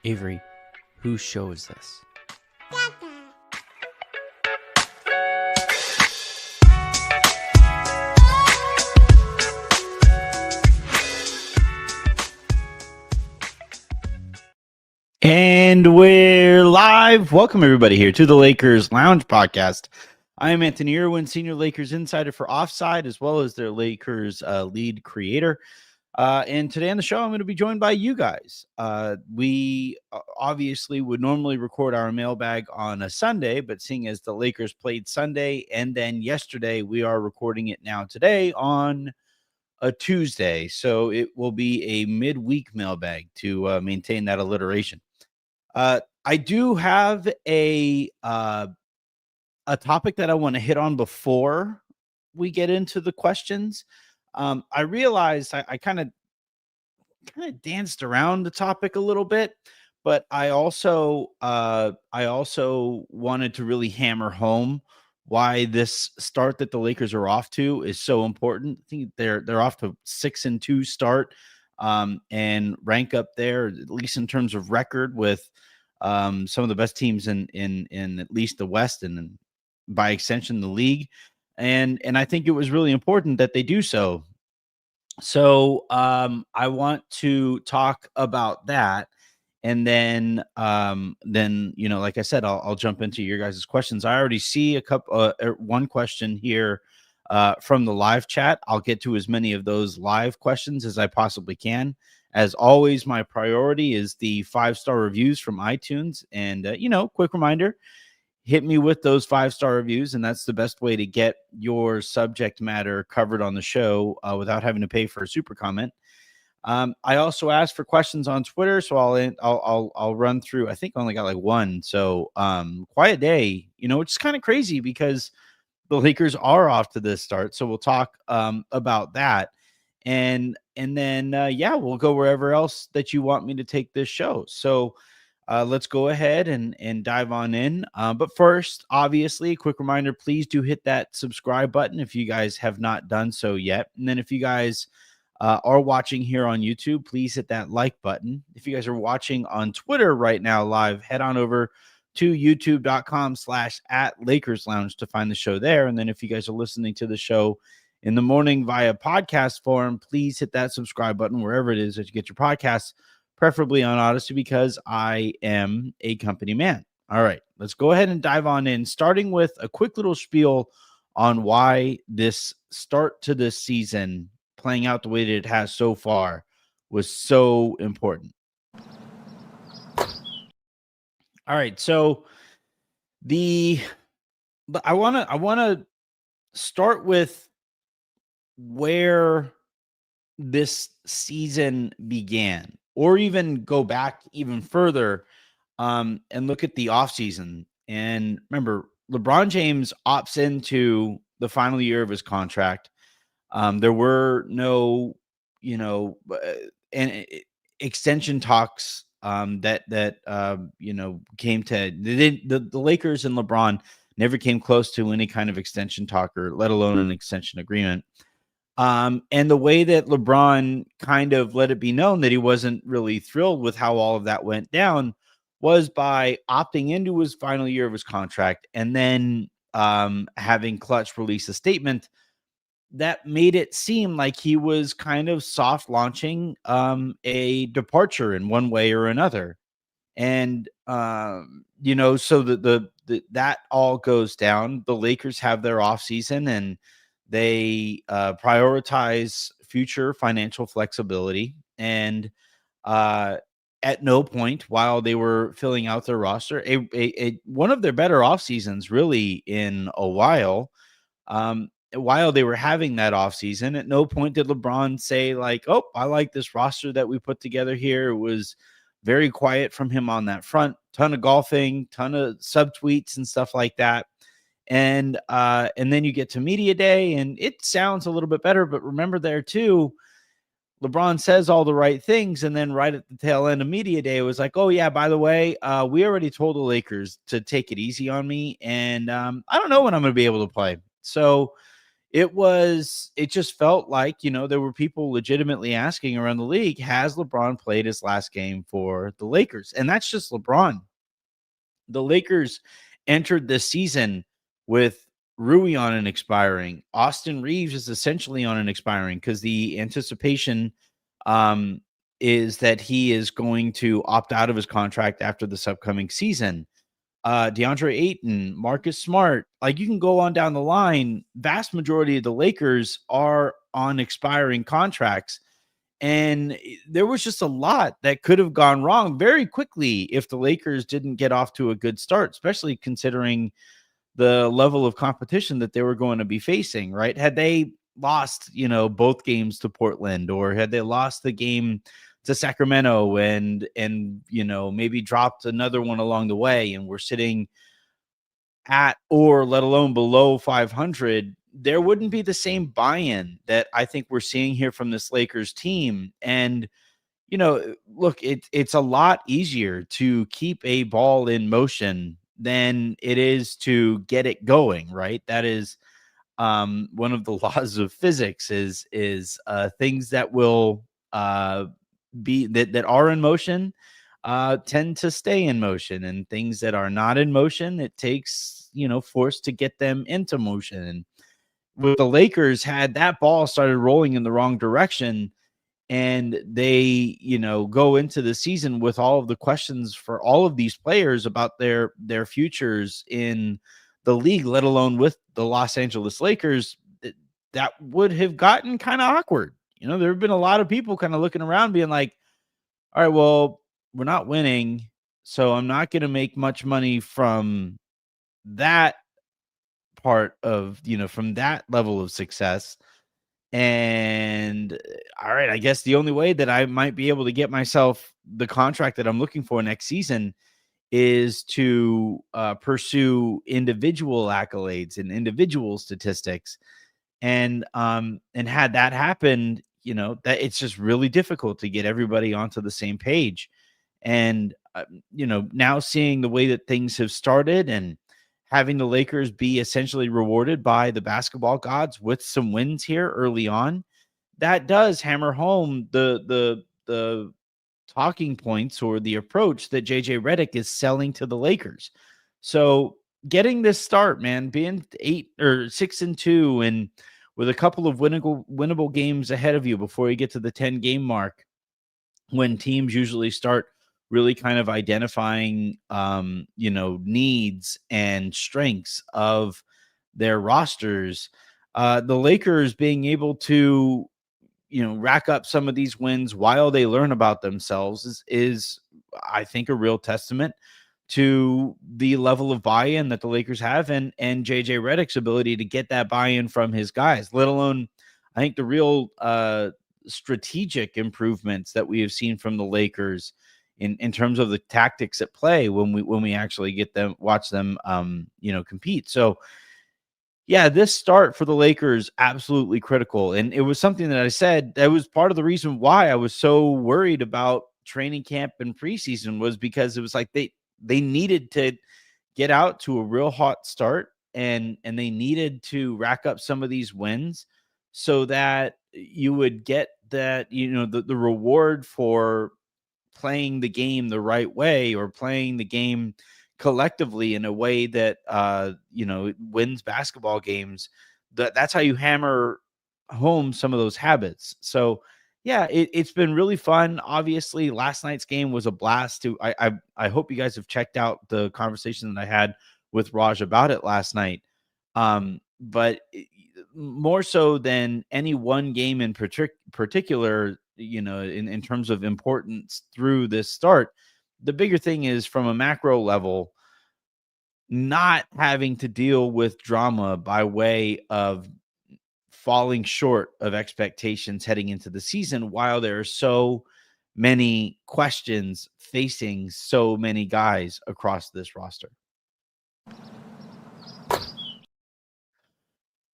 Avery, whose show is this? And we're live. Welcome, everybody, here to the Lakers Lounge podcast. I am Anthony Irwin, Senior Lakers Insider for Offside, as well as their Lakers lead creator. And today on the show, I'm going to be joined by you guys. We obviously would normally record our mailbag on a Sunday, but seeing as the Lakers played Sunday and then yesterday, we are recording it now today on a Tuesday. So it will be a midweek mailbag to maintain that alliteration. I do have a topic that I want to hit on before we get into the questions. I realized I kind of danced around the topic a little bit, but I also wanted to really hammer home why this start that the Lakers are off to is so important. I think they're off to 6-2 start, and rank up there at least in terms of record with some of the best teams in at least the West and by extension the league. And I think it was really important that they do so. So I want to talk about that. And then like I said, I'll jump into your guys' questions. I already see a couple, one question here from the live chat. I'll get to as many of those live questions as I possibly can. As always, my priority is the 5-star reviews from iTunes. And quick reminder, hit me with those 5-star reviews, and that's the best way to get your subject matter covered on the show without having to pay for a super comment. I also asked for questions on Twitter, so I'll run through. I think I only got like one, so quiet day, which is kind of crazy because the Lakers are off to this start. So we'll talk about that, and then we'll go wherever else that you want me to take this show. So let's go ahead and dive on in. But first, obviously, a quick reminder, please do hit that subscribe button if you guys have not done so yet. And then if you guys are watching here on YouTube, please hit that like button. If you guys are watching on Twitter right now live, head on over to youtube.com/@LakersLounge to find the show there. And then if you guys are listening to the show in the morning via podcast form, please hit that subscribe button wherever it is that you get your podcasts, preferably on Odyssey, because I am a company man. All right, let's go ahead and dive on in, starting with a quick little spiel on why this start to this season, playing out the way that it has so far, was so important. All right, so I want to start with where this season began, or even go back even further and look at the offseason. And remember, LeBron James opts into the final year of his contract. There were no, extension talks that came to the Lakers and LeBron never came close to any kind of extension talk, or let alone an extension agreement. And the way that LeBron kind of let it be known that he wasn't really thrilled with how all of that went down was by opting into his final year of his contract and then having Clutch release a statement that made it seem like he was kind of soft launching a departure in one way or another. And so that all goes down. The Lakers have their offseason, and they prioritize future financial flexibility. And at no point while they were filling out their roster, one of their better off seasons really in a while, while they were having that offseason, at no point did LeBron say like, oh, I like this roster that we put together here. It was very quiet from him on that front. Ton of golfing, ton of subtweets and stuff like that. And then you get to media day and it sounds a little bit better, but remember there too, LeBron says all the right things, and then right at the tail end of media day, it was like, oh yeah, by the way, we already told the Lakers to take it easy on me, and I don't know when I'm going to be able to play. So, it just felt like, there were people legitimately asking around the league, has LeBron played his last game for the Lakers? And that's just LeBron. The Lakers entered this season with Rui on an expiring. Austin Reaves is essentially on an expiring because the anticipation um, is that he is going to opt out of his contract after this upcoming season. DeAndre Ayton, Marcus Smart, like you can go on down the line. Vast majority of the Lakers are on expiring contracts. And there was just a lot that could have gone wrong very quickly if the Lakers didn't get off to a good start, especially considering the level of competition that they were going to be facing, right? Had they lost, both games to Portland, or had they lost the game to Sacramento and maybe dropped another one along the way, and we're sitting at or let alone below 500, there wouldn't be the same buy-in that I think we're seeing here from this Lakers team. And look, it's a lot easier to keep a ball in motion than it is to get it going, right? That is one of the laws of physics is things that will be that are in motion tend to stay in motion, and things that are not in motion, it takes force to get them into motion. And with the Lakers, had that ball started rolling in the wrong direction, and they go into the season with all of the questions for all of these players about their futures in the league, let alone with the Los Angeles Lakers, that would have gotten kind of awkward. There have been a lot of people kind of looking around being like, all right, well, we're not winning, so I'm not going to make much money from that part of, from that level of success. And all right, I guess the only way that I might be able to get myself the contract that I'm looking for next season is to pursue individual accolades and individual statistics. And had that happened, that it's just really difficult to get everybody onto the same page. And now seeing the way that things have started, and having the Lakers be essentially rewarded by the basketball gods with some wins here early on, that does hammer home the talking points or the approach that JJ Redick is selling to the Lakers. So getting this start, man, being 6-2 and with a couple of winnable games ahead of you before you get to the 10 game mark, when teams usually start really kind of identifying needs and strengths of their rosters, the Lakers being able to rack up some of these wins while they learn about themselves is I think a real testament to the level of buy-in that the Lakers have, and JJ Redick's ability to get that buy-in from his guys, let alone I think the real strategic improvements that we have seen from the Lakers in terms of the tactics at play when we actually watch them compete. So yeah, this start for the Lakers absolutely critical. And it was something that I said that was part of the reason why I was so worried about training camp and preseason, was because it was like they needed to get out to a real hot start, and they needed to rack up some of these wins so that you would get that the reward for playing the game the right way, or playing the game collectively in a way that wins basketball games. That's how you hammer home some of those habits. So yeah, it's been really fun. Obviously, last night's game was a blast. I hope you guys have checked out the conversation that I had with Raj about it last night. But more so than any one game in particular, in terms of importance through this start, the bigger thing is from a macro level, not having to deal with drama by way of falling short of expectations heading into the season, while there are so many questions facing so many guys across this roster.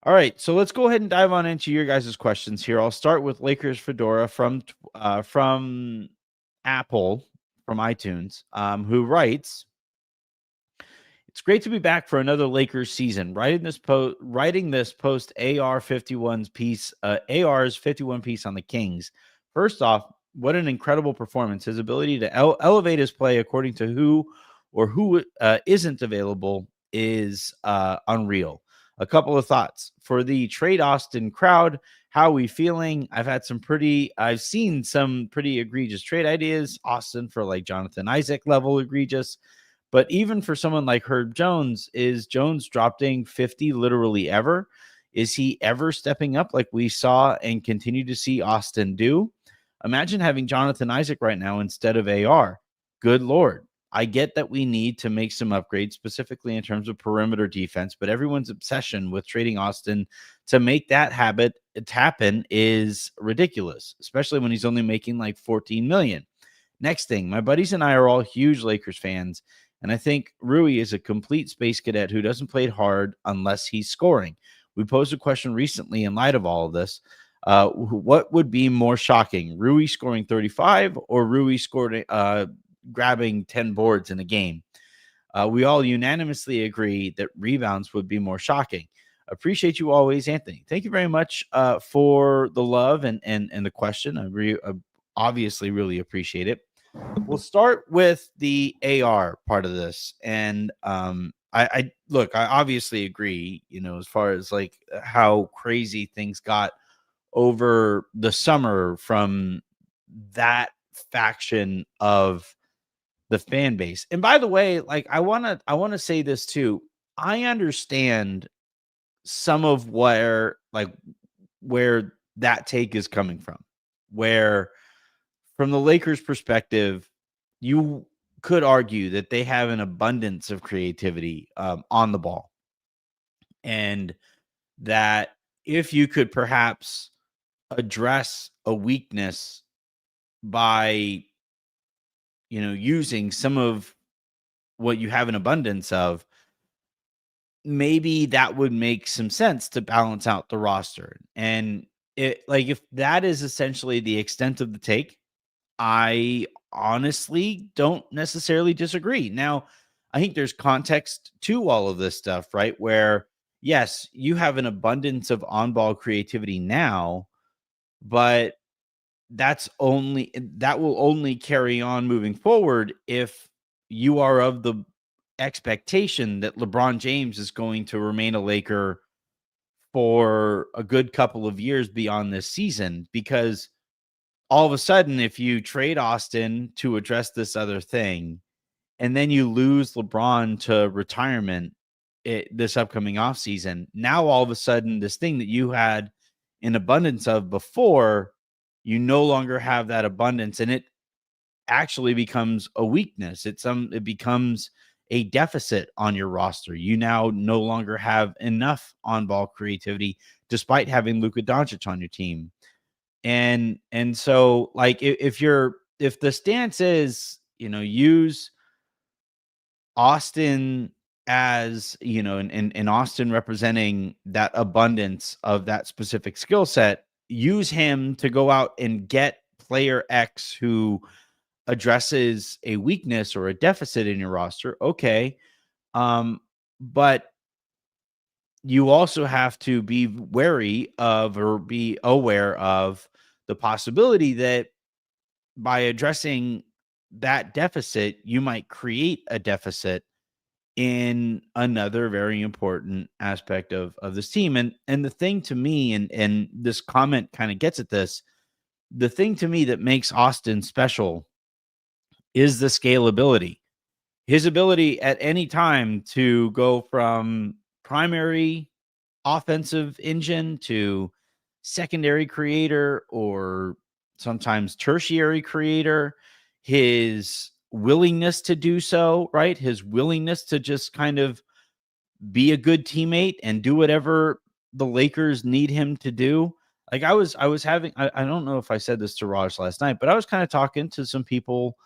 All right, so let's go ahead and dive on into your guys' questions here. I'll start with Lakers Fedora from Apple, from iTunes, who writes, It's great to be back for another Lakers season. Writing this post AR 51's piece, AR's 51 piece on the Kings. First off, what an incredible performance! His ability to elevate his play according to who isn't available is unreal. A couple of thoughts for the trade Austin crowd. How are we feeling? I've seen some pretty egregious trade ideas. Austin for like Jonathan Isaac level egregious. But even for someone like Herb Jones, is Jones dropping 50 literally ever? Is he ever stepping up like we saw and continue to see Austin do? Imagine having Jonathan Isaac right now instead of AR. Good Lord. I get that we need to make some upgrades, specifically in terms of perimeter defense, but everyone's obsession with trading Austin to make that happen is ridiculous, especially when he's only making like 14 million. Next thing, my buddies and I are all huge Lakers fans, and I think Rui is a complete space cadet who doesn't play hard unless he's scoring. We posed a question recently in light of all of this. What would be more shocking, Rui scoring 35 or Rui grabbing 10 boards in a game? We all unanimously agree that rebounds would be more shocking. Appreciate you always, Anthony. Thank you very much for the love and the question. I obviously really appreciate it. We'll start with the AR part of this, and I look. I obviously agree. As far as like how crazy things got over the summer from that faction of the fan base. And by the way, like I want to say this too. I understand some of where that take is coming from. Where from the Lakers perspective, you could argue that they have an abundance of creativity on the ball. And that if you could perhaps address a weakness by, using some of what you have an abundance of, maybe that would make some sense to balance out the roster. And if that is essentially the extent of the take, I honestly don't necessarily disagree. Now, I think there's context to all of this stuff, right? Where, yes, you have an abundance of on ball creativity now, but that will only carry on moving forward if you are of the expectation that LeBron James is going to remain a Laker for a good couple of years beyond this season. Because all of a sudden, if you trade Austin to address this other thing, and then you lose LeBron to retirement this upcoming offseason, now all of a sudden, this thing that you had an abundance of before, you no longer have that abundance, and it actually becomes a weakness. It becomes a deficit on your roster. You now no longer have enough on-ball creativity, despite having Luka Doncic on your team. And so like if the stance is, use Austin as, and Austin representing that abundance of that specific skill set, use him to go out and get player X who addresses a weakness or a deficit in your roster. Okay. But you also have to be wary of or be aware of the possibility that by addressing that deficit, you might create a deficit in another very important aspect of this team. And the thing to me, and this comment kind of gets at this, the thing to me that makes Austin special is the scalability. His ability at any time to go from primary offensive engine to secondary creator or sometimes tertiary creator, his willingness to do so, right? His willingness to just kind of be a good teammate and do whatever the Lakers need him to do. Like I was having, I don't know if I said this to Raj last night, but I was kind of talking to some people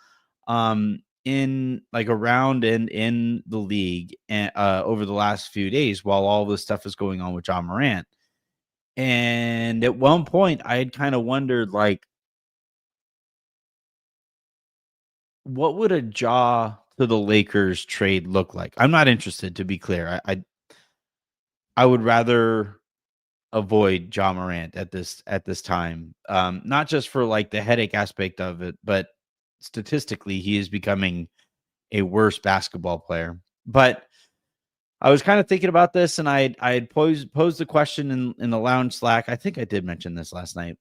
in like around and in the league and over the last few days while all this stuff is going on with John Morant. And at one point I had kind of wondered, like, what would a Ja to the Lakers trade look like? I'm not interested, to be clear. I would rather avoid John Morant at this time. Not just for like the headache aspect of it, but statistically, he is becoming a worse basketball player. But I was kind of thinking about this, and I had posed the question in the lounge Slack. I think I did mention this last night.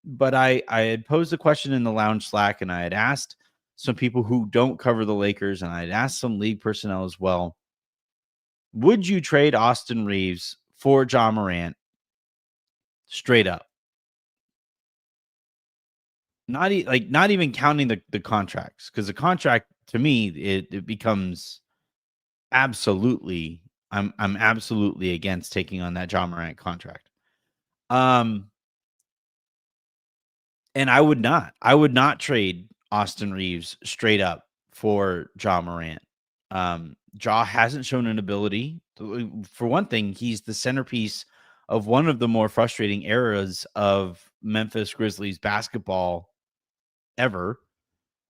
But I had posed the question in the lounge Slack, and I had asked some people who don't cover the Lakers, and I had asked some league personnel as well. Would you trade Austin Reaves for John Morant straight up? Not even counting the contracts, because the contract to me it becomes absolutely I'm absolutely against taking on that John Morant contract. Um, and I would not trade Austin Reaves straight up for John Morant. Ja hasn't shown an ability. For one thing, he's the centerpiece of one of the more frustrating eras of Memphis Grizzlies basketball ever,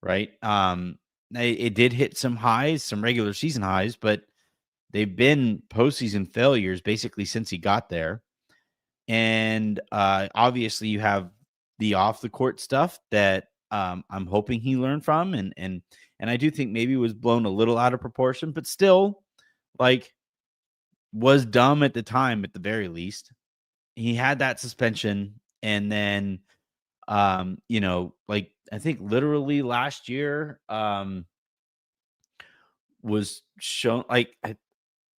right? It did hit some highs, some regular season highs, but they've been postseason failures basically since he got there. And obviously, you have the off the court stuff that I'm hoping he learned from, and I do think maybe was blown a little out of proportion, but still, like, was dumb at the time at the very least. He had that suspension, and then like I think literally last year was shown like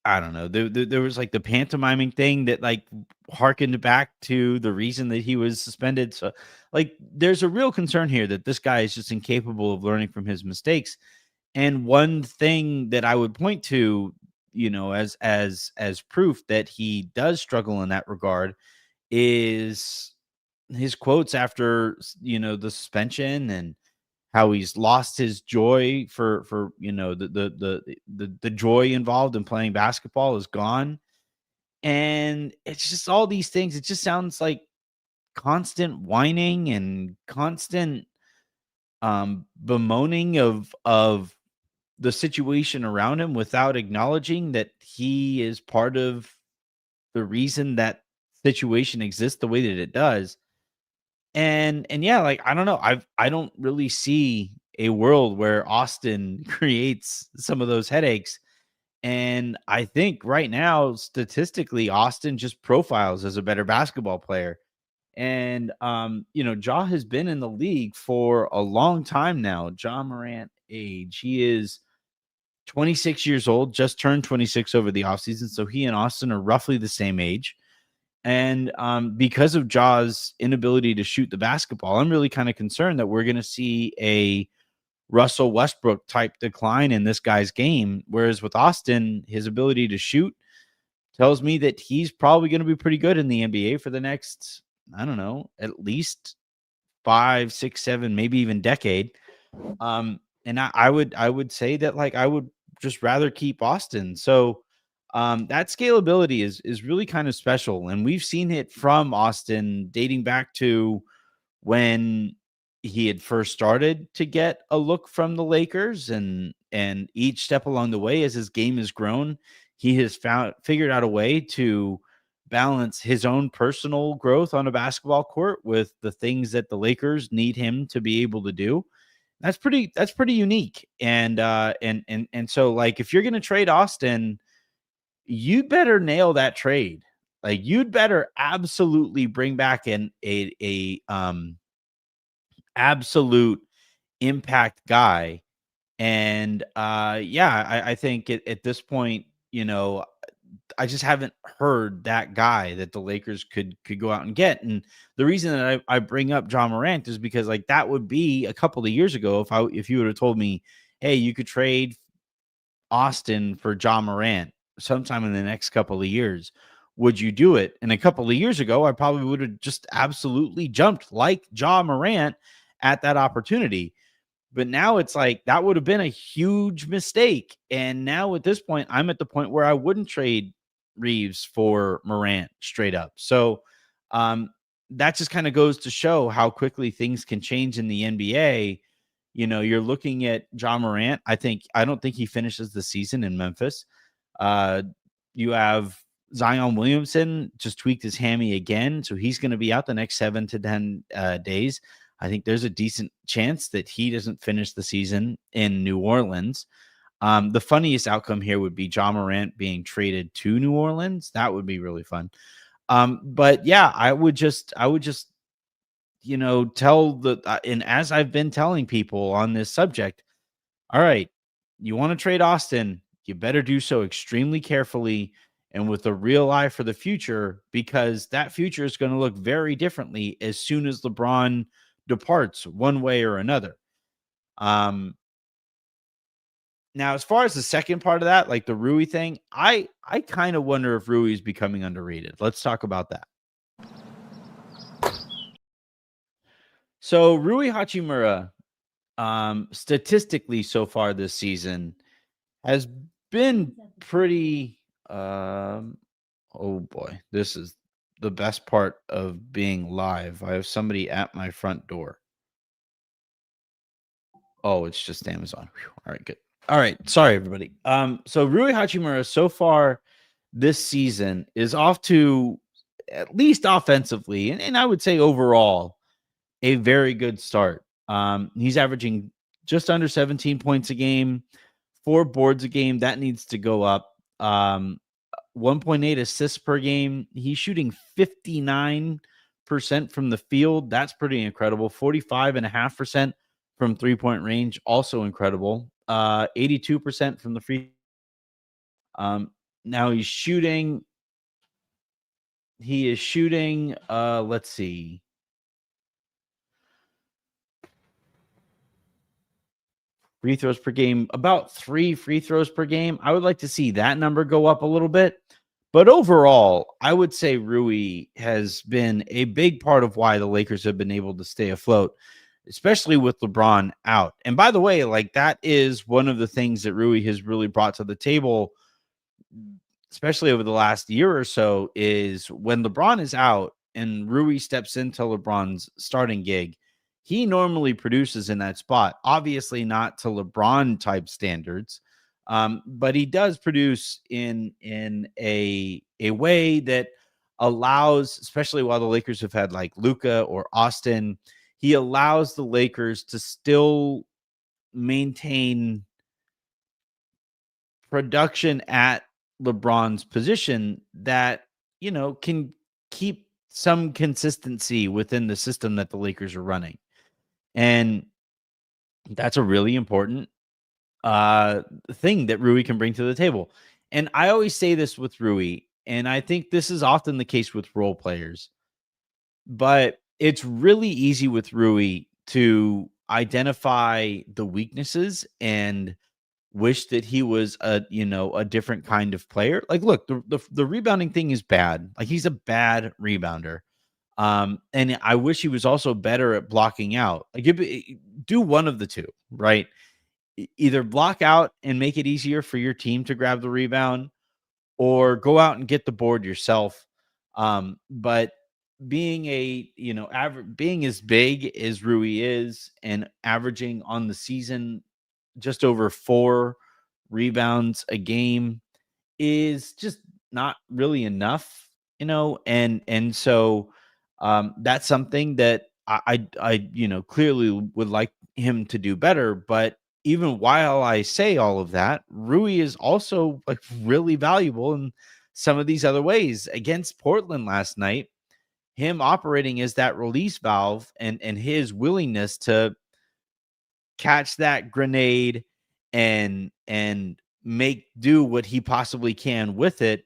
I don't know. There was like the pantomiming thing that like harkened back to the reason that he was suspended. So, like, there's a real concern here that this guy is just incapable of learning from his mistakes. And one thing that I would point to, as proof that he does struggle in that regard, is his quotes after the suspension, and how he's lost his joy for the joy involved in playing basketball is gone. And it's just all these things. It just sounds like constant whining and constant bemoaning of the situation around him without acknowledging that he is part of the reason that situation exists the way that it does. And yeah, like, I don't know. I don't really see a world where Austin creates some of those headaches. And I think right now, statistically, Austin just profiles as a better basketball player. And Ja has been in the league for a long time now. John Morant age. He is 26 years old, just turned 26 over the offseason. So he and Austin are roughly the same age. And because of Ja's inability to shoot the basketball, I'm really kind of concerned that we're going to see a Russell Westbrook type decline in this guy's game. Whereas with Austin, his ability to shoot tells me that he's probably going to be pretty good in the NBA for the next, I don't know, at least 5, 6, 7, maybe even decade. And I would say that, like, I would just rather keep Austin. So that scalability is really kind of special, and we've seen it from Austin dating back to when he had first started to get a look from the Lakers, and each step along the way as his game has grown, he has figured out a way to balance his own personal growth on a basketball court with the things that the Lakers need him to be able to do. That's pretty unique. And so, like, if you're going to trade Austin, you better nail that trade. Like, you'd better absolutely bring back a absolute impact guy. And yeah, I think at this point, I just haven't heard that guy that the Lakers could go out and get. And the reason that I bring up John Morant is because, like, that would be a couple of years ago if you would have told me, hey, you could trade Austin for John Morant sometime in the next couple of years. Would you do it? And a couple of years ago, I probably would have just absolutely jumped like John Morant at that opportunity. But now it's like that would have been a huge mistake. And now at this point, I'm at the point where I wouldn't trade Reaves for Morant straight up. So that just kind of goes to show how quickly things can change in the NBA. You're looking at John Morant. I don't think he finishes the season in Memphis. Uh, you have Zion Williamson just tweaked his hammy again, so he's going to be out the next 7 to 10 days. I think there's a decent chance that he doesn't finish the season in New Orleans. The funniest outcome here would be John Morant being traded to New Orleans. That would be really fun. But yeah, I would just tell and as I've been telling people on this subject, all right, you want to trade Austin, you better do so extremely carefully and with a real eye for the future, because that future is going to look very differently as soon as LeBron departs one way or another. Um, Now, as far as the second part of that, like the Rui thing, I kind of wonder if Rui is becoming underrated. Let's talk about that. So Rui Hachimura, statistically so far this season has been pretty oh boy, this is the best part of being live. I have somebody at my front door. Oh, it's just Amazon. Whew. All right, good. All right, sorry everybody. So Rui Hachimura so far this season is off to, at least offensively, and I would say overall, a very good start. He's averaging just under 17 points a game, 4 boards a game. That needs to go up. 1.8 assists per game. He's shooting 59% from the field. That's pretty incredible. 45.5% from 3-point range. Also incredible. 82% from the free. Now he is shooting, let's see, free throws per game, about 3 free throws per game. I would like to see that number go up a little bit. But overall, I would say Rui has been a big part of why the Lakers have been able to stay afloat, especially with LeBron out. And by the way, like that is one of the things that Rui has really brought to the table, especially over the last year or so, is when LeBron is out and Rui steps into LeBron's starting gig, he normally produces in that spot. Obviously, not to LeBron type standards, but he does produce in a way that allows, especially while the Lakers have had like Luka or Austin, he allows the Lakers to still maintain production at LeBron's position that, can keep some consistency within the system that the Lakers are running. And that's a really important thing that Rui can bring to the table. And I always say this with Rui, and I think this is often the case with role players, but it's really easy with Rui to identify the weaknesses and wish that he was a different kind of player. Like, look, the rebounding thing is bad. Like, he's a bad rebounder. And I wish he was also better at blocking out. Like, do one of the two, right? Either block out and make it easier for your team to grab the rebound, or go out and get the board yourself. But being being as big as Rui is and averaging on the season just over 4 rebounds a game is just not really enough, and so that's something that I clearly would like him to do better. But even while I say all of that, Rui is also like really valuable in some of these other ways. Against Portland last night, him operating as that release valve and his willingness to catch that grenade and make do what he possibly can with it,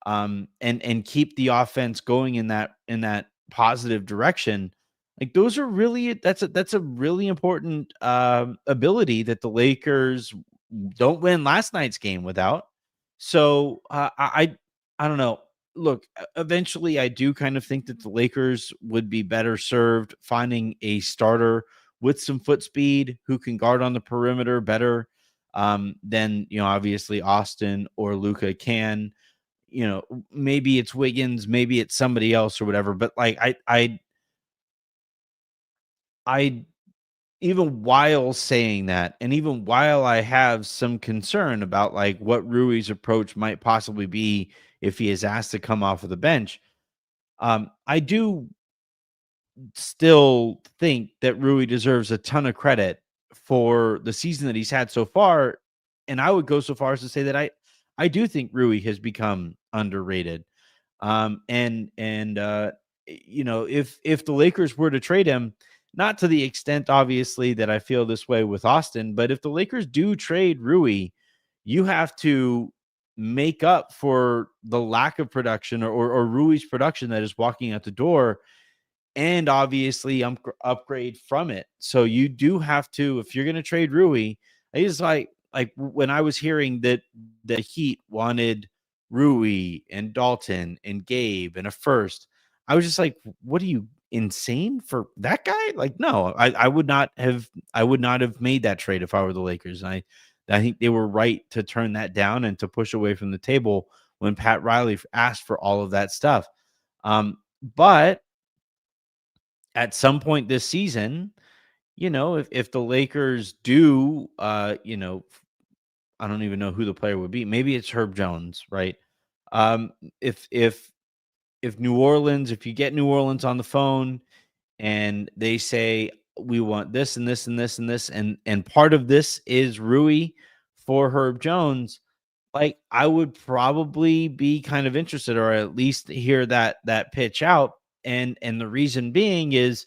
and keep the offense going in that positive direction. Like, those are really that's a really important ability that the Lakers don't win last night's game without. So I don't know. Look, eventually I do kind of think that the Lakers would be better served finding a starter with some foot speed who can guard on the perimeter better, than, obviously Austin or Luka can. Maybe it's Wiggins, maybe it's somebody else or whatever. But like I even while saying that, and even while I have some concern about like what Rui's approach might possibly be if he is asked to come off of the bench, I do still think that Rui deserves a ton of credit for the season that he's had so far. And I would go so far as to say that I do think Rui has become underrated. If the Lakers were to trade him, not to the extent obviously that I feel this way with Austin, but if the Lakers do trade Rui, you have to make up for the lack of production or Rui's production that is walking out the door, and obviously upgrade from it. So you do have to, if you're going to trade Rui, I just like when I was hearing that the Heat wanted Rui and Dalton and Gabe and a first, I was just like, what are you, insane for that guy? Like, no, I would not have made that trade if I were the Lakers. I think they were right to turn that down and to push away from the table when Pat Riley asked for all of that stuff. But at some point this season, if the Lakers do, I don't even know who the player would be. Maybe it's Herb Jones, right? Um, if New Orleans, if you get New Orleans on the phone and they say we want this and this and this and this, and part of this is Rui for Herb Jones, like I would probably be kind of interested, or at least hear that pitch out. And the reason being is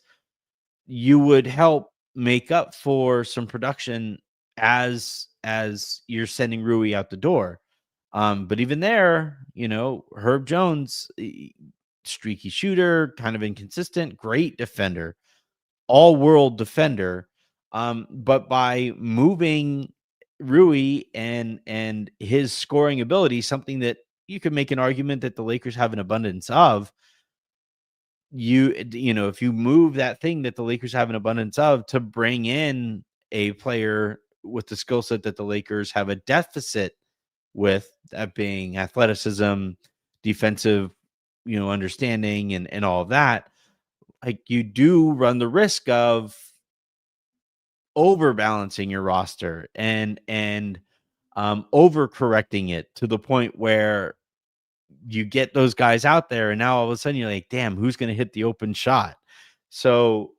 you would help make up for some production as you're sending Rui out the door. But even there, Herb Jones, streaky shooter, kind of inconsistent, great defender, all world defender. But by moving Rui and his scoring ability, something that you could make an argument that the Lakers have an abundance of, if you move that thing that the Lakers have an abundance of to bring in a player with the skill set that the Lakers have a deficit with, that being athleticism, defensive, understanding and all of that, like you do run the risk of overbalancing your roster and overcorrecting it to the point where you get those guys out there and now all of a sudden you're like, damn, who's going to hit the open shot? So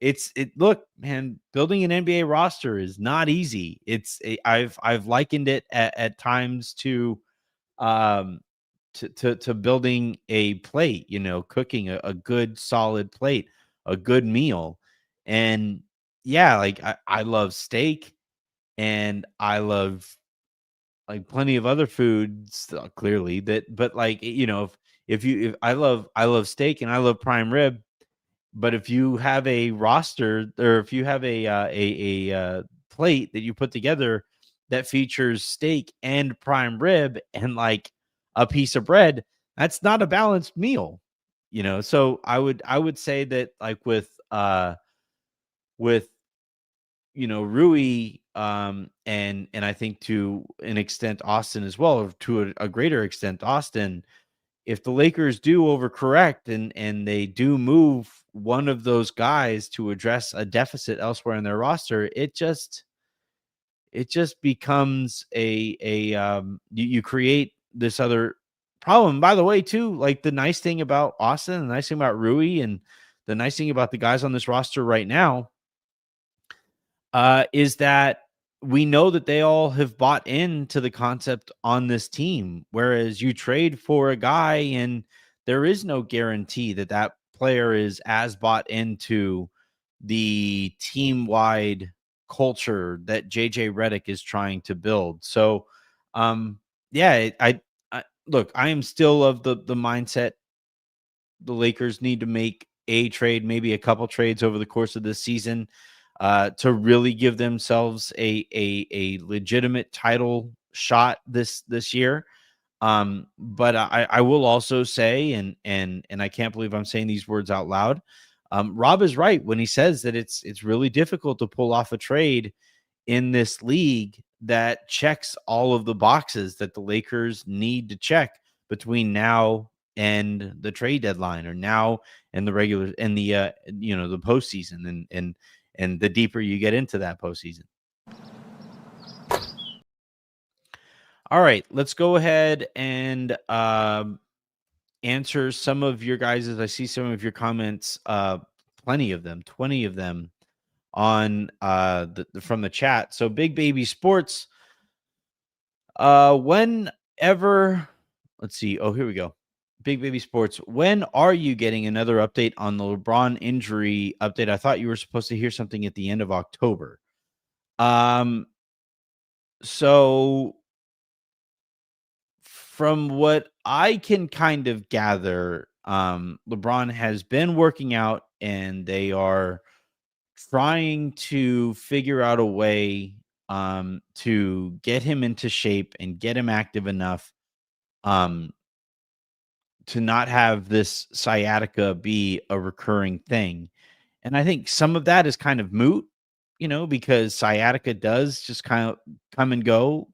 look, man, building an NBA roster is not easy. I've likened it at times to um to building a plate, cooking a good solid plate, a good meal. And yeah, like I love steak and I love like plenty of other foods, clearly, but like, if I love steak and I love prime rib, but if you have a roster, or if you have a plate that you put together that features steak and prime rib and like a piece of bread, that's not a balanced meal, So I would say that like with Rui, and I think to an extent Austin as well, or to a greater extent Austin, if the Lakers do overcorrect and they do move one of those guys to address a deficit elsewhere in their roster, it just becomes you create this other problem. By the way, too, like the nice thing about Austin, the nice thing about Rui, and the nice thing about the guys on this roster right now, is that we know that they all have bought into the concept on this team. Whereas you trade for a guy and there is no guarantee that that player is as bought into the team wide culture that JJ Redick is trying to build. So, yeah, I look, I am still of the mindset the Lakers need to make a trade, maybe a couple trades over the course of this season, to really give themselves a legitimate title shot this year. But I will also say, and I can't believe I'm saying these words out loud. Rob is right when he says that it's really difficult to pull off a trade in this league that checks all of the boxes that the Lakers need to check between now and the trade deadline, or now and the regular and the the postseason, and the deeper you get into that postseason. All right, let's go ahead and answer some of your guys's. I see some of your comments, plenty of them, 20 of them on from the chat. So Big Baby Sports, whenever, let's see. Oh, here we go. Big Baby Sports, when are you getting another update on the LeBron injury update? I thought you were supposed to hear something at the end of October. So from what I can kind of gather, LeBron has been working out and they are trying to figure out a way to get him into shape and get him active enough um, to not have this sciatica be a recurring thing. And I think some of that is kind of moot, because sciatica does just kind of come and go.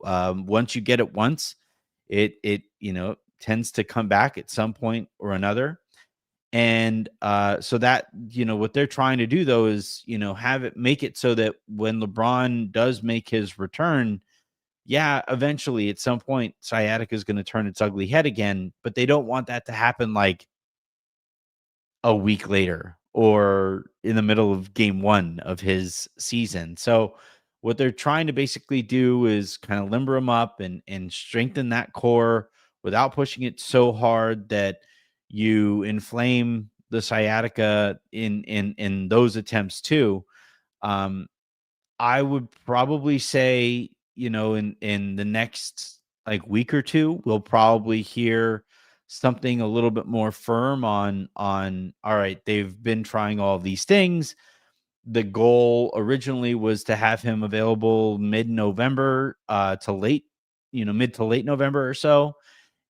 Once you get it once, it tends to come back at some point or another. And so that, what they're trying to do though is, have it make it so that when LeBron does make his return, yeah, eventually at some point sciatica is going to turn its ugly head again, but they don't want that to happen like a week later or in the middle of game 1 of his season. So what they're trying to basically do is kind of limber him up and strengthen that core without pushing it so hard that you inflame the sciatica in those attempts too. Um, I would probably say, in the next like week or two, we'll probably hear something a little bit more firm on all right, they've been trying all these things. The goal originally was to have him available mid-November to late, mid to late November or so.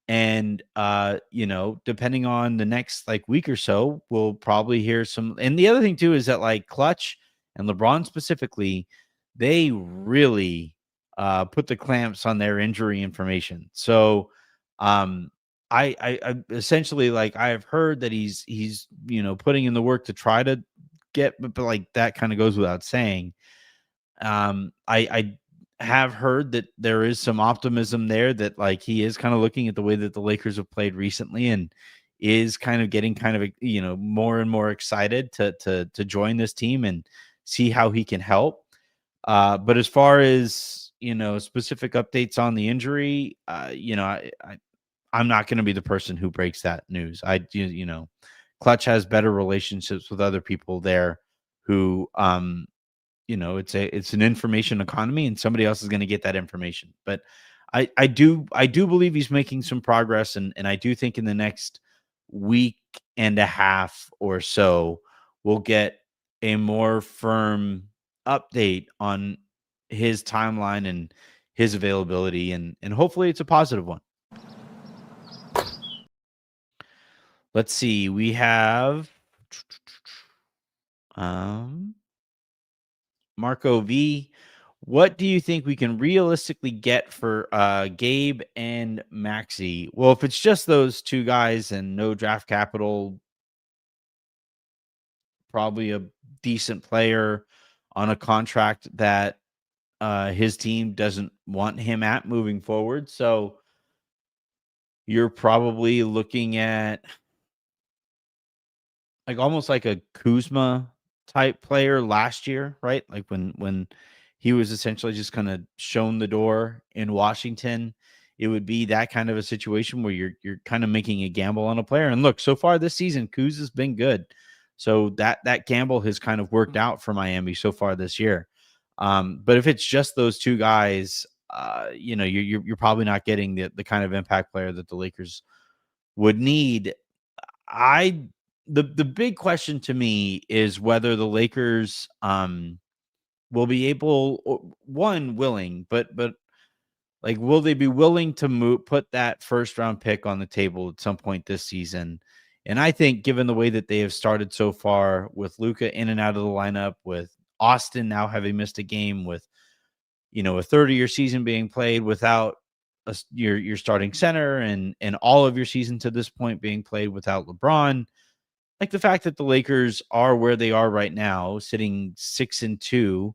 And depending on the next like week or so, we'll probably hear some. And the other thing too is that like Clutch and LeBron specifically, they really put the clamps on their injury information. So um I essentially, like, I have heard that he's putting in the work to try to get, but like that kind of goes without saying. I have heard that there is some optimism there that like he is kind of looking at the way that the Lakers have played recently and is kind of getting kind of more and more excited to join this team and see how he can help. But as far as specific updates on the injury, I'm not going to be the person who breaks that news. Clutch has better relationships with other people there who it's an information economy and somebody else is going to get that information. But I do believe he's making some progress, and I do think in the next week and a half or so we'll get a more firm update on his timeline and his availability, and hopefully it's a positive one. Let's see. We have Marco V. What do you think we can realistically get for Gabe and Maxi? Well, if it's just those two guys and no draft capital, probably a decent player on a contract that his team doesn't want him at moving forward. So you're probably looking at like almost like a Kuzma type player last year, right? Like when he was essentially just kind of shown the door in Washington, it would be that kind of a situation where you're kind of making a gamble on a player. And look, so far this season, Kuz has been good. So that gamble has kind of worked out for Miami so far this year. But if it's just those two guys, you're probably not getting the kind of impact player that the Lakers would need. I the big question to me is whether the Lakers will be able, willing, but like, will they be willing to put that first round pick on the table at some point this season? And I think given the way that they have started so far with Luka in and out of the lineup, with Austin now having missed a game, with a 30-year season being played without your starting center, and all of your season to this point being played without LeBron, like the fact that the Lakers are where they are right now, sitting 6-2.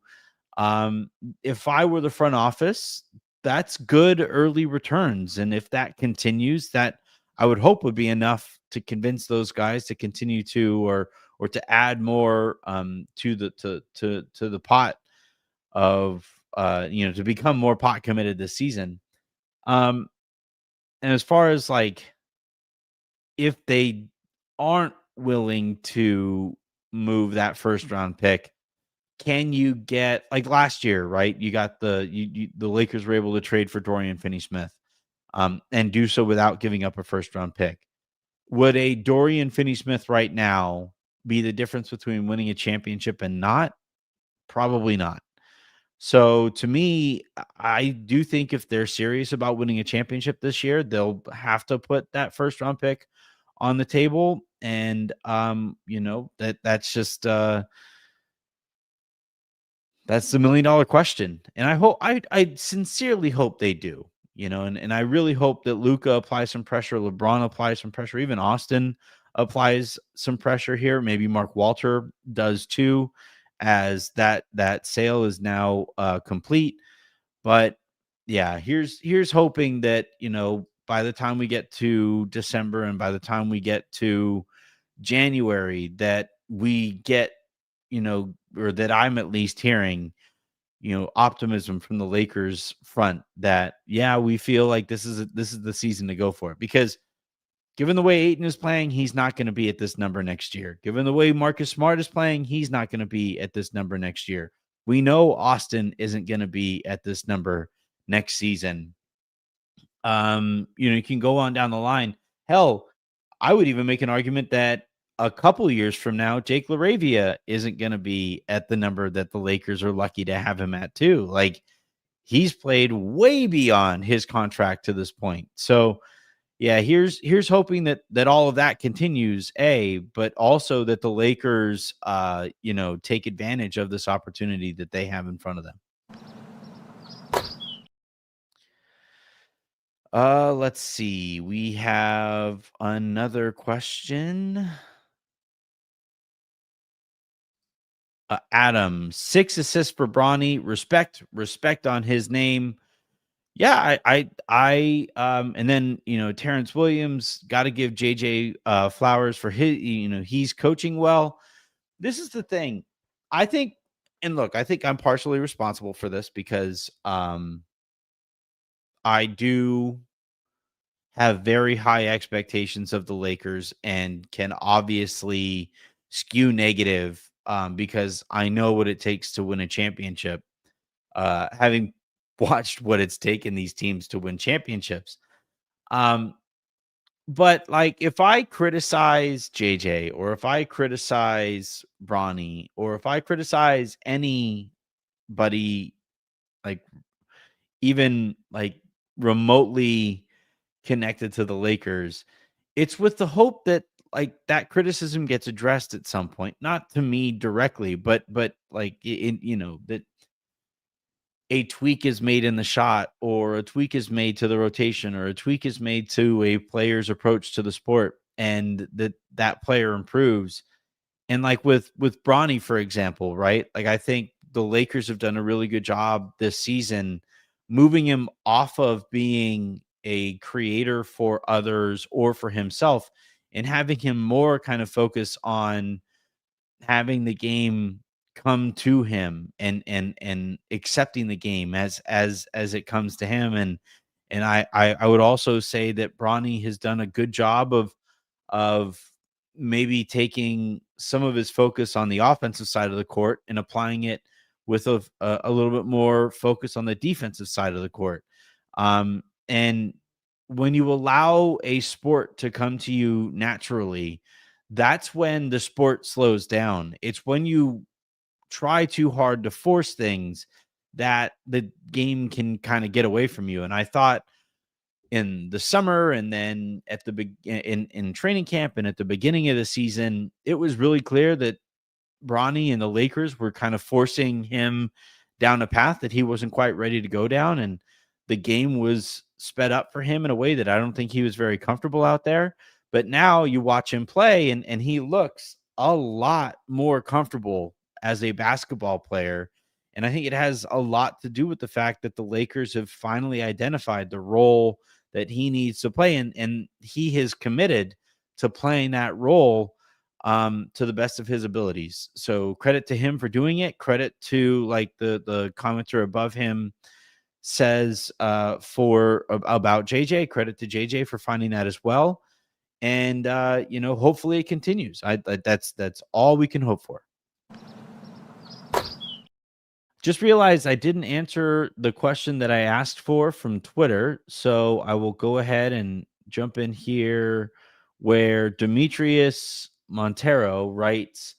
Um, if I were the front office, that's good early returns. And if that continues, that I would hope would be enough to convince those guys to continue to or to add more to the pot of to become more pot committed this season. Um, and as far as like if they aren't willing to move that first round pick, can you get like last year, right? You got the Lakers were able to trade for Dorian Finney-Smith, and do so without giving up a first round pick. Would a Dorian Finney-Smith right now be the difference between winning a championship and not? Probably not. So to me, I do think if they're serious about winning a championship this year, they'll have to put that first round pick on the table. And that's just that's the $1,000,000 question. And I sincerely hope they do, and I really hope that Luka applies some pressure, LeBron applies some pressure, even Austin applies some pressure here. Maybe Mark Walter does too, as that sale is now complete. But yeah, here's hoping that, by the time we get to December and by the time we get to January, that we get, or that I'm at least hearing, optimism from the Lakers front that, yeah, we feel like this is the season to go for it. Because given the way Ayton is playing, he's not going to be at this number next year. Given the way Marcus Smart is playing, he's not going to be at this number next year. We know Austin isn't going to be at this number next season. You can go on down the line. Hell, I would even make an argument that a couple years from now, Jake LaRavia isn't going to be at the number that the Lakers are lucky to have him at too. Like he's played way beyond his contract to this point. So yeah, here's hoping that all of that continues, but also that the Lakers take advantage of this opportunity that they have in front of them. Let's see. We have another question. Adam, 6 assists for Bronny. Respect on his name. Yeah, and then Terrence Williams, got to give JJ flowers for his. He's coaching well. This is the thing. I think, and look, I think I'm partially responsible for this because I do have very high expectations of the Lakers and can obviously skew negative because I know what it takes to win a championship. Having watched what it's taken these teams to win championships. But like if I criticize JJ or if I criticize Bronny or if I criticize anybody like even like remotely connected to the Lakers, it's with the hope that like that criticism gets addressed at some point, not to me directly, but like that a tweak is made in the shot or a tweak is made to the rotation or a tweak is made to a player's approach to the sport and that player improves. And like with Bronny, for example, right? Like I think the Lakers have done a really good job this season moving him off of being a creator for others or for himself and having him more kind of focus on having the game come to him and accepting the game as it comes to him. And I would also say that Bronny has done a good job of maybe taking some of his focus on the offensive side of the court and applying it with a little bit more focus on the defensive side of the court. And when you allow a sport to come to you naturally, that's when the sport slows down. It's when you try too hard to force things that the game can kind of get away from you. And I thought in the summer and then at the in training camp and at the beginning of the season, it was really clear that Bronny and the Lakers were kind of forcing him down a path that he wasn't quite ready to go down. And the game was sped up for him in a way that I don't think he was very comfortable out there. But now you watch him play and he looks a lot more comfortable as a basketball player. And I think it has a lot to do with the fact that the Lakers have finally identified the role that he needs to play, and he has committed to playing that role to the best of his abilities. So credit to him for doing it. Credit to, like, the commenter above him says for about JJ. Credit to JJ for finding that as well. And hopefully it continues. That's all we can hope for. Just realized I didn't answer the question that I asked for from Twitter, so I will go ahead and jump in here where Demetrius Montero writes,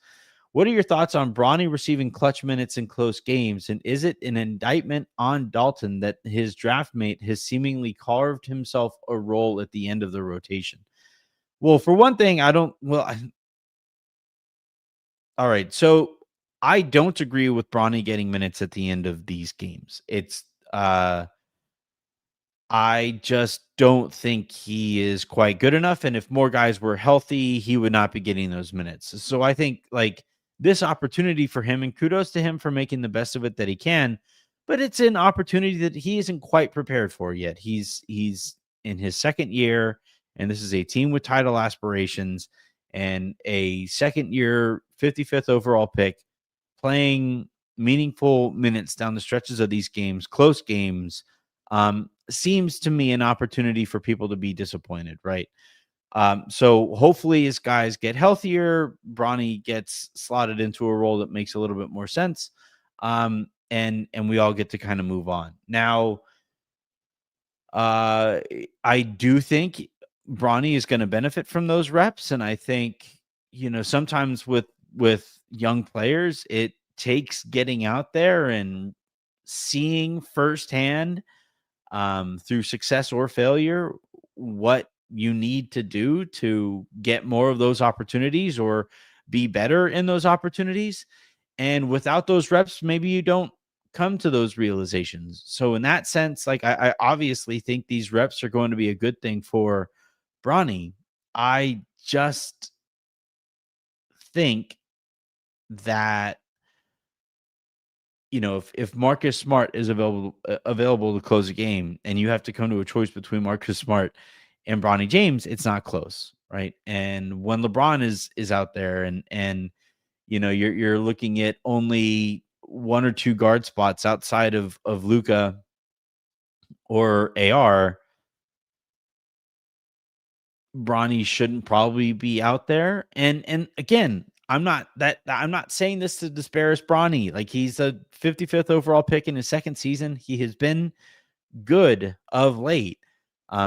what are your thoughts on Bronny receiving clutch minutes in close games? And is it an indictment on Dalton that his draft mate has seemingly carved himself a role at the end of the rotation? Well, for one thing, all right. So I don't agree with Bronny getting minutes at the end of these games. I just don't think he is quite good enough. And if more guys were healthy, he would not be getting those minutes. So I think, like, this opportunity for him, and kudos to him for making the best of it that he can, but it's an opportunity that he isn't quite prepared for yet. He's in his second year, and this is a team with title aspirations and a second year 55th overall pick playing meaningful minutes down the stretches of these games, close games. Seems to me an opportunity for people to be disappointed, right? So hopefully as guys get healthier, Bronny gets slotted into a role that makes a little bit more sense. And we all get to kind of move on. Now, I do think Bronny is going to benefit from those reps. And I think, sometimes with young players, it takes getting out there and seeing firsthand, through success or failure, what you need to do to get more of those opportunities or be better in those opportunities. And without those reps, maybe you don't come to those realizations. So in that sense, like, I obviously think these reps are going to be a good thing for Bronny. I just think that, if Marcus Smart is available to close a game, and you have to come to a choice between Marcus Smart and Bronny James, it's not close, right? And when LeBron is out there, and you're looking at only one or two guard spots outside of Luka or AR, Bronny shouldn't probably be out there. And again, I'm not saying this to disparage Bronny. Like, he's a 55th overall pick in his second season. He has been good of late.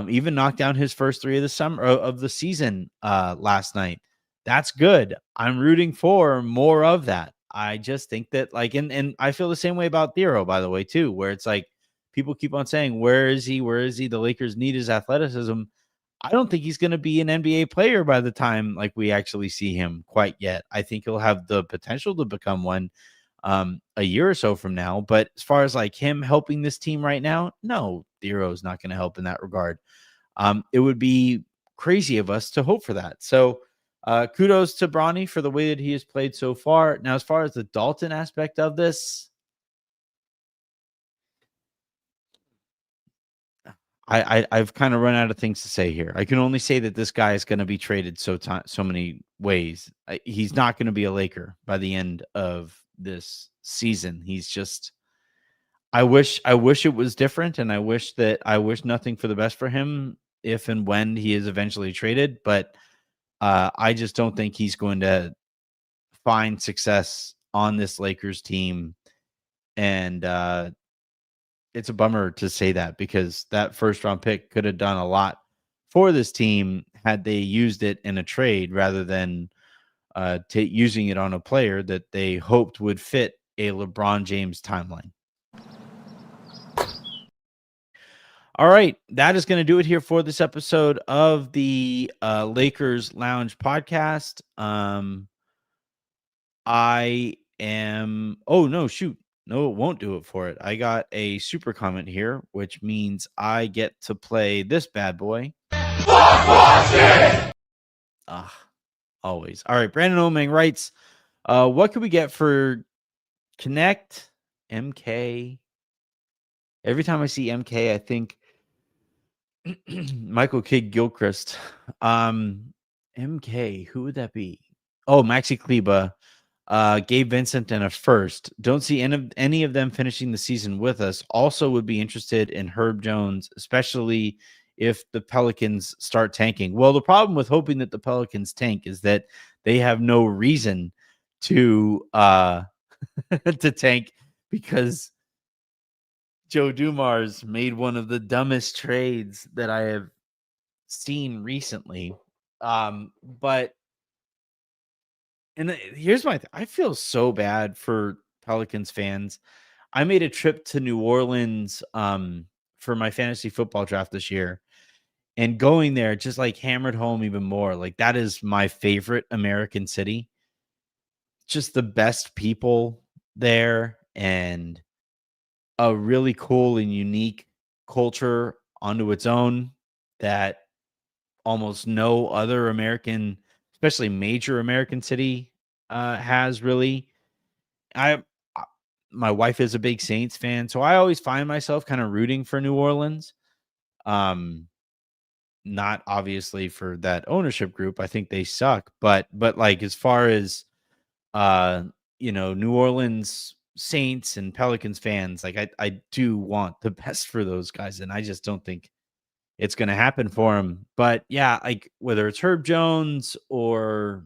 Even knocked down his first three of the season last night. That's good. I'm rooting for more of that. I just think that, like, and I feel the same way about Thero, by the way, too, where it's like people keep on saying, where is he? Where is he? The Lakers need his athleticism. I don't think he's going to be an NBA player by the time, like, we actually see him quite yet. I think he'll have the potential to become one a year or so from now. But as far as, like, him helping this team right now, no, Thero is not going to help in that regard. It would be crazy of us to hope for that. So kudos to Bronny for the way that he has played so far. Now, as far as the Dalton aspect of this, I've kind of run out of things to say here. I can only say that this guy is going to be traded so many ways. He's not going to be a Laker by the end of this season. He's just, I wish it was different, and I wish nothing for the best for him if and when he is eventually traded. But I just don't think he's going to find success on this Lakers team. And it's a bummer to say that, because that first round pick could have done a lot for this team had they used it in a trade rather than using it on a player that they hoped would fit a LeBron James timeline. All right, that is going to do it here for this episode of the Lakers Lounge podcast. No, it won't do it for it. I got a super comment here, which means I get to play this bad boy. Always. All right. Brandon Omeng writes, what could we get for Connect MK? Every time I see MK, I think Michael Kidd Gilchrist. MK, who would that be? Oh, Maxi Kleba, Gabe Vincent, and a first. Don't see any of them finishing the season with us. Also would be interested in Herb Jones, especially if the Pelicans start tanking. Well, the problem with hoping that the Pelicans tank is that they have no reason to to tank, because Joe Dumars made one of the dumbest trades that I have seen recently. But here's I feel so bad for Pelicans fans. I made a trip to New Orleans for my fantasy football draft this year, and going there just like hammered home even more. Like, that is my favorite American city. Just the best people there, and a really cool and unique culture onto its own that almost no other American, especially major American city, has really. I, I- my wife is a big Saints fan, so I always find myself kind of rooting for New Orleans. Um, Not obviously for that ownership group. I think they suck, but like, as far as uh, New Orleans Saints and Pelicans fans, like, I do want the best for those guys, and I just don't think it's going to happen for him. But yeah, like, whether it's Herb Jones or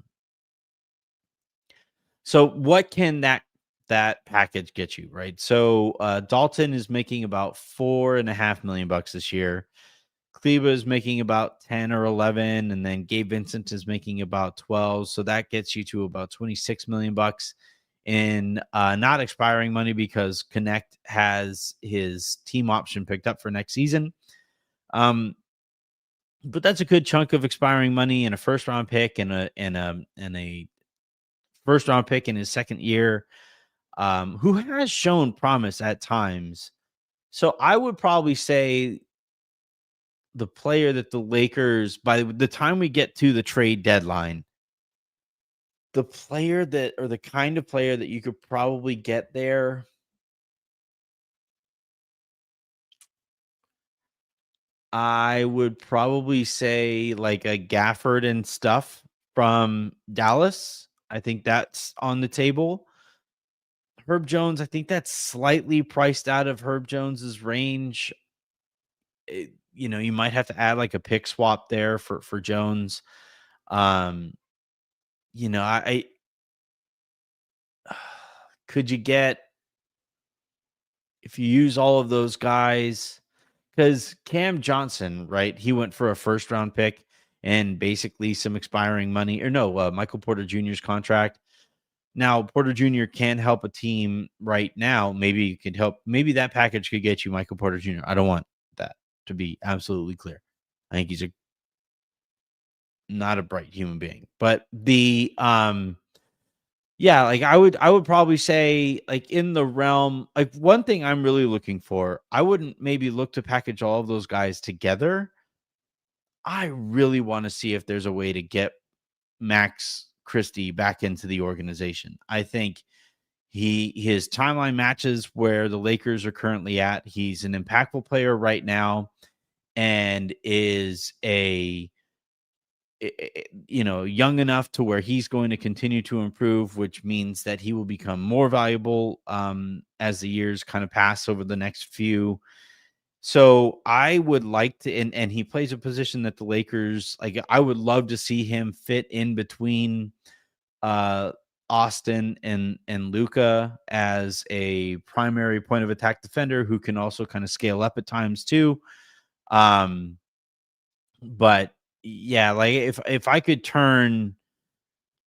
so, what can that package get you, right? So Dalton is making about $4.5 million this year. Kleba is making about 10 or 11, and then Gabe Vincent is making about 12. So that gets you to about $26 million in not expiring money, because Connect has his team option picked up for next season. But that's a good chunk of expiring money, and a first round pick, and a first round pick in his second year, who has shown promise at times. So I would probably say the player that the Lakers, by the time we get to the trade deadline, the player that, or the kind of player that you could probably get there, I would probably say like a Gafford and stuff from Dallas. I think that's on the table. Herb Jones, I think that's slightly priced out of Herb Jones's range. You might have to add like a pick swap there for Jones. Um, I could you get, if you use all of those guys, because Cam Johnson, right? He went for a first round pick and basically some expiring money, or no, Michael Porter Jr.'s contract. Now, Porter Jr. can help a team right now. Maybe you could help. Maybe that package could get you Michael Porter Jr. I don't want that, to be absolutely clear. I think he's not a bright human being. But yeah, like, I would probably say, like, in the realm, like, one thing I'm really looking for, I wouldn't maybe look to package all of those guys together. I really want to see if there's a way to get Max Christie back into the organization. I think his timeline matches where the Lakers are currently at. He's an impactful player right now, and is young enough to where he's going to continue to improve, which means that he will become more valuable as the years kind of pass over the next few. So I would like to, and he plays a position that the Lakers, like, I would love to see him fit in between uh Austin and Luca as a primary point of attack defender who can also kind of scale up at times too. Um, but yeah, like, if I could turn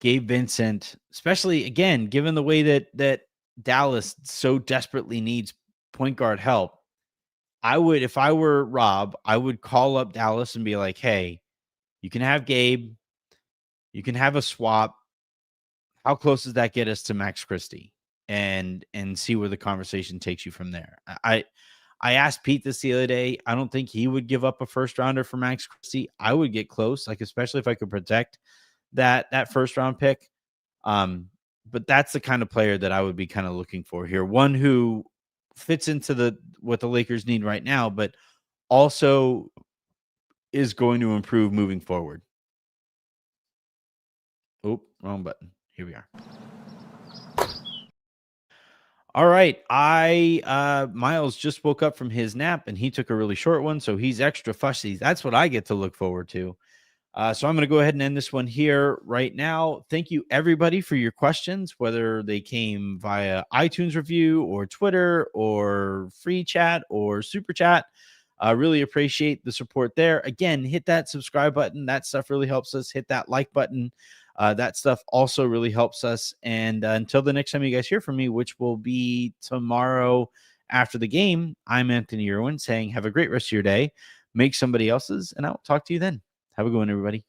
Gabe Vincent, especially again, given the way that Dallas so desperately needs point guard help, I would, if I were Rob, I would call up Dallas and be like, "Hey, you can have Gabe, you can have a swap. How close does that get us to Max Christie?" And see where the conversation takes you from there. I asked Pete this the other day. I don't think he would give up a first rounder for Max Christie. I would get close, like, especially if I could protect that first round pick. Um, but that's the kind of player that I would be kind of looking for here. One who fits into the what the Lakers need right now, but also is going to improve moving forward. Oh, wrong button. Here we are. All right. Miles just woke up from his nap and he took a really short one, so he's extra fussy. That's what I get to look forward to. So I'm going to go ahead and end this one here right now. Thank you, everybody, for your questions, whether they came via iTunes review or Twitter or free chat or super chat. I really appreciate the support there. Again, hit that subscribe button. That stuff really helps us. Hit that like button. That stuff also really helps us. And until the next time you guys hear from me, which will be tomorrow after the game, I'm Anthony Irwin saying, have a great rest of your day. Make somebody else's, and I'll talk to you then. Have a good one, everybody.